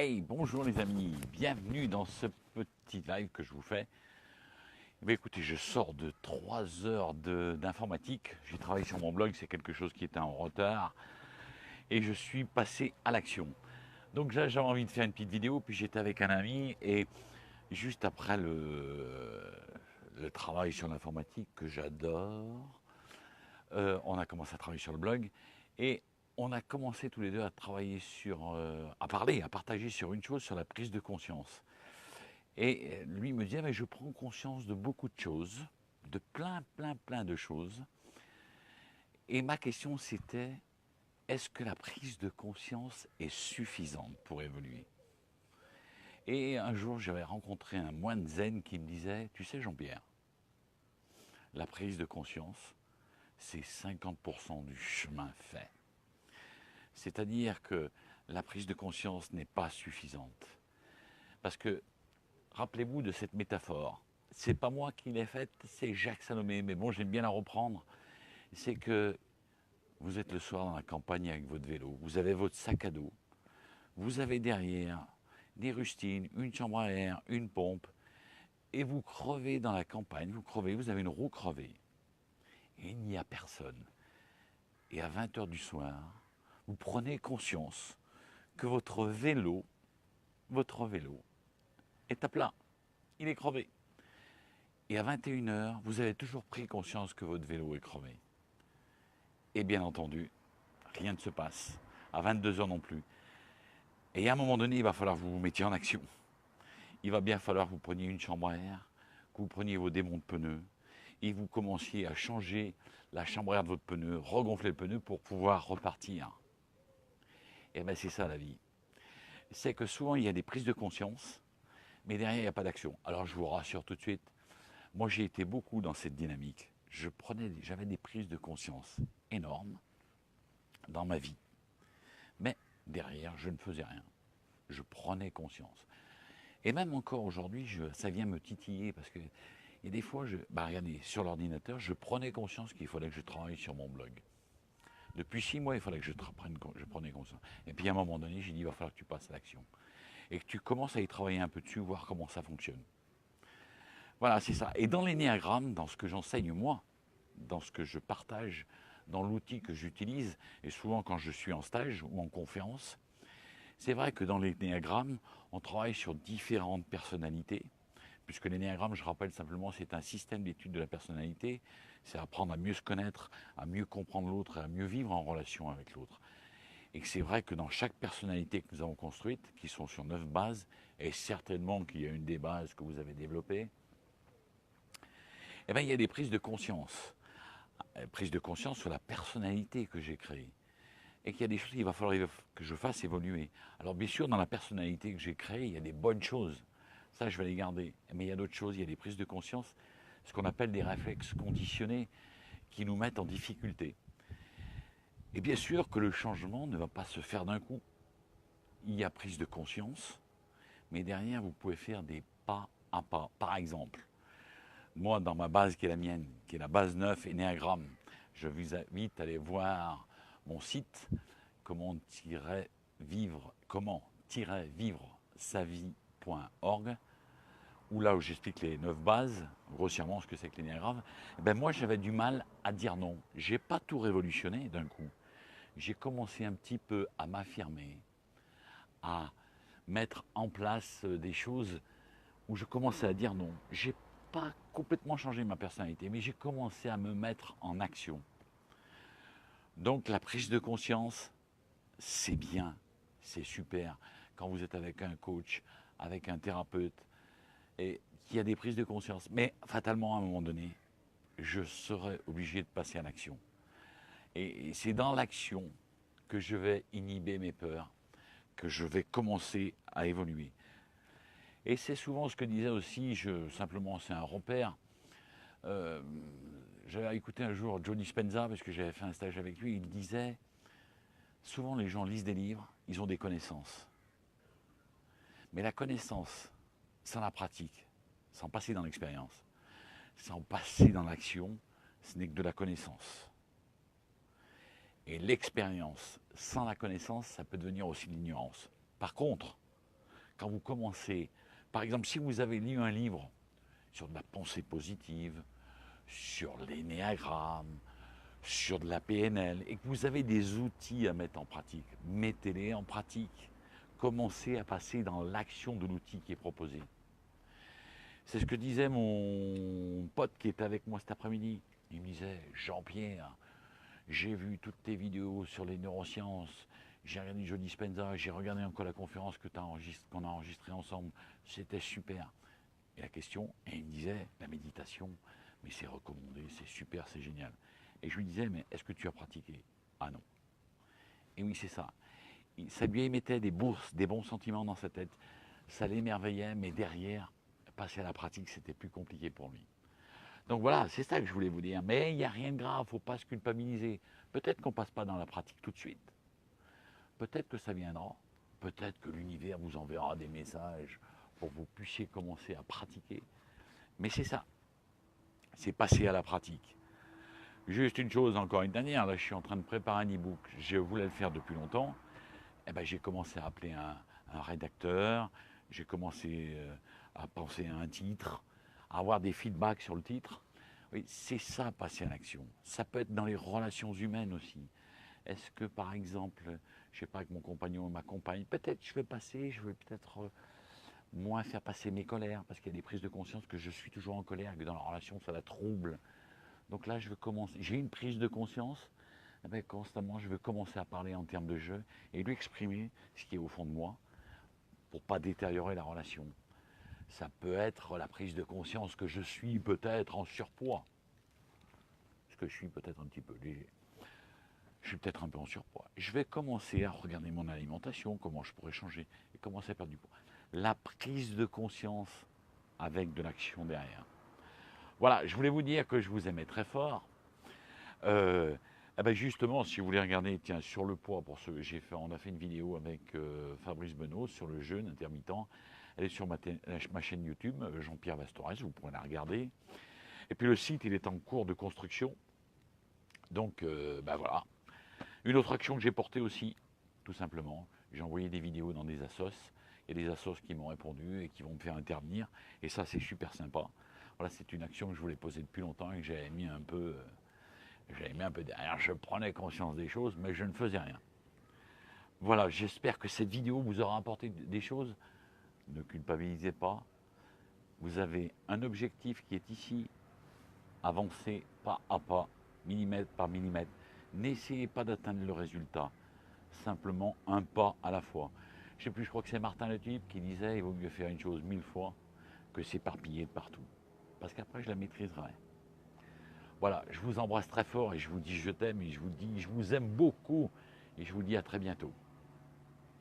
Hey, bonjour les amis, bienvenue dans ce petit live que je vous fais. Eh bien, écoutez, je sors de 3 heures d'informatique, j'ai travaillé sur mon blog, c'est quelque chose qui était en retard, et je suis passé à l'action. Donc là, j'avais envie de faire une petite vidéo, puis j'étais avec un ami, et juste après le travail sur l'informatique que j'adore, on a commencé à travailler sur le blog, et on a commencé tous les deux à travailler sur, à parler, à partager sur une chose, sur la prise de conscience. Et lui me disait, mais je prends conscience de beaucoup de choses, de plein de choses. Et ma question c'était, est-ce que la prise de conscience est suffisante pour évoluer? Et un jour, j'avais rencontré un moine zen qui me disait, tu sais Jean-Pierre, la prise de conscience, c'est 50% du chemin fait. C'est-à-dire que la prise de conscience n'est pas suffisante. Parce que, rappelez-vous de cette métaphore, c'est pas moi qui l'ai faite, c'est Jacques Salomé, mais bon, j'aime bien la reprendre. C'est que vous êtes le soir dans la campagne avec votre vélo, vous avez votre sac à dos, vous avez derrière des rustines, une chambre à air, une pompe, et vous crevez dans la campagne, vous crevez, vous avez une roue crevée, et il n'y a personne. Et à 20 h du soir, vous prenez conscience que votre vélo est à plat, il est crevé. Et à 21 h, vous avez toujours pris conscience que votre vélo est crevé. Et bien entendu, rien ne se passe. À 22 h non plus. Et à un moment donné, il va falloir que vous vous mettiez en action. Il va bien falloir que vous preniez une chambre à air, que vous preniez vos démons de pneus, et vous commenciez à changer la chambre à air de votre pneu, regonfler le pneu pour pouvoir repartir. Et bien c'est ça la vie. C'est que souvent il y a des prises de conscience, mais derrière il n'y a pas d'action. Alors je vous rassure tout de suite, moi j'ai été beaucoup dans cette dynamique. J'avais des prises de conscience énormes dans ma vie. Mais derrière, je ne faisais rien. Je prenais conscience. Et même encore aujourd'hui, ça vient me titiller parce que il y a des fois, regardez, sur l'ordinateur, je prenais conscience qu'il fallait que je travaille sur mon blog. Depuis 6 mois, il fallait que je prenais conscience. Et puis à un moment donné, j'ai dit, il va falloir que tu passes à l'action. Et que tu commences à y travailler un peu dessus, voir comment ça fonctionne. Voilà, c'est ça. Et dans l'énéagramme, dans ce que j'enseigne moi, dans ce que je partage, dans l'outil que j'utilise, et souvent quand je suis en stage ou en conférence, c'est vrai que dans l'énéagramme, on travaille sur différentes personnalités, puisque l'énéagramme, je rappelle simplement, c'est un système d'étude de la personnalité, c'est apprendre à mieux se connaître, à mieux comprendre l'autre et à mieux vivre en relation avec l'autre. Et que c'est vrai que dans chaque personnalité que nous avons construite, qui sont sur 9 bases, et certainement qu'il y a une des bases que vous avez développées, eh bien, il y a des prises de conscience. Prise de conscience sur la personnalité que j'ai créée. Et qu'il y a des choses qu'il va falloir que je fasse évoluer. Alors bien sûr, dans la personnalité que j'ai créée, il y a des bonnes choses. Ça, je vais les garder. Mais il y a d'autres choses, il y a des prises de conscience, ce qu'on appelle des réflexes conditionnés, qui nous mettent en difficulté. Et bien sûr que le changement ne va pas se faire d'un coup. Il y a prise de conscience, mais derrière, vous pouvez faire des pas à pas. Par exemple, moi, dans ma base qui est la mienne, qui est la base 9 Ennéagramme, je vous invite à aller voir mon site comment-vivre sa vie.org, où là où j'explique les 9 bases, grossièrement ce que c'est que l'énéagramme. Ben moi j'avais du mal à dire non. J'ai pas tout révolutionné d'un coup. J'ai commencé un petit peu à m'affirmer, à mettre en place des choses où je commençais à dire non. J'ai pas complètement changé ma personnalité, mais j'ai commencé à me mettre en action. Donc la prise de conscience, c'est bien, c'est super. Quand vous êtes avec un coach, avec un thérapeute, et qu'il y a des prises de conscience. Mais fatalement, à un moment donné, je serai obligé de passer à l'action. Et c'est dans l'action que je vais inhiber mes peurs, que je vais commencer à évoluer. Et c'est souvent ce que disait aussi, simplement c'est un repère. J'avais écouté un jour Joe Dispenza, parce que j'avais fait un stage avec lui, il disait, souvent les gens lisent des livres, ils ont des connaissances. Mais la connaissance, sans la pratique, sans passer dans l'expérience, sans passer dans l'action, ce n'est que de la connaissance. Et l'expérience sans la connaissance, ça peut devenir aussi de l'ignorance. Par contre, quand vous commencez, par exemple, si vous avez lu un livre sur de la pensée positive, sur l'énéagramme, sur de la PNL, et que vous avez des outils à mettre en pratique, mettez-les en pratique. Commencez à passer dans l'action de l'outil qui est proposé. C'est ce que disait mon pote qui était avec moi cet après-midi. Il me disait, Jean-Pierre, j'ai vu toutes tes vidéos sur les neurosciences, j'ai regardé Joe Dispenza, j'ai regardé encore la conférence qu'on a enregistrée ensemble, c'était super. Et la question, et il me disait, la méditation, mais c'est recommandé, c'est super, c'est génial. Et je lui disais, mais est-ce que tu as pratiqué? Ah non. Et oui, c'est ça. Ça lui émettait des bons sentiments dans sa tête. Ça l'émerveillait, mais derrière, passer à la pratique, c'était plus compliqué pour lui. Donc voilà, c'est ça que je voulais vous dire. Mais il n'y a rien de grave, il ne faut pas se culpabiliser. Peut-être qu'on ne passe pas dans la pratique tout de suite. Peut-être que ça viendra. Peut-être que l'univers vous enverra des messages pour que vous puissiez commencer à pratiquer. Mais c'est ça. C'est passer à la pratique. Juste une chose, encore une dernière, là je suis en train de préparer un e-book, je voulais le faire depuis longtemps, et ben, j'ai commencé à appeler un rédacteur, j'ai commencé à penser à un titre, à avoir des feedbacks sur le titre. Oui, c'est ça, passer à l'action. Ça peut être dans les relations humaines aussi. Est-ce que par exemple, je ne sais pas, avec mon compagnon ou ma compagne, peut-être je vais peut-être moins faire passer mes colères, parce qu'il y a des prises de conscience que je suis toujours en colère, que dans la relation ça la trouble. Donc là, je vais commencer. J'ai une prise de conscience. Eh bien, constamment, je vais commencer à parler en termes de jeu et lui exprimer ce qui est au fond de moi pour ne pas détériorer la relation. Ça peut être la prise de conscience que je suis peut-être en surpoids. Parce que je suis peut-être un petit peu léger. Je suis peut-être un peu en surpoids. Je vais commencer à regarder mon alimentation, comment je pourrais changer et commencer à perdre du poids. La prise de conscience avec de l'action derrière. Voilà, je voulais vous dire que je vous aimais très fort. Eh ben justement, si vous voulez regarder, tiens, sur le poids, pour ce on a fait une vidéo avec Fabrice Benoît sur le jeûne intermittent. Elle est sur ma chaîne YouTube, Jean-Pierre Vastores, vous pourrez la regarder. Et puis le site, il est en cours de construction. Donc, ben voilà. Une autre action que j'ai portée aussi, tout simplement, j'ai envoyé des vidéos dans des assos. Il y a des assos qui m'ont répondu et qui vont me faire intervenir. Et ça, c'est super sympa. Voilà, c'est une action que je voulais poser depuis longtemps et que j'avais mis un peu... derrière, je prenais conscience des choses, mais je ne faisais rien. Voilà, j'espère que cette vidéo vous aura apporté des choses. Ne culpabilisez pas. Vous avez un objectif qui est ici. Avancez pas à pas, millimètre par millimètre. N'essayez pas d'atteindre le résultat. Simplement un pas à la fois. Je sais plus, je crois que c'est Martin Le Type qui disait il vaut mieux faire une chose 1000 fois que s'éparpiller de partout. Parce qu'après, je la maîtriserai. Voilà, je vous embrasse très fort et je vous dis je t'aime et je vous dis je vous aime beaucoup et je vous dis à très bientôt.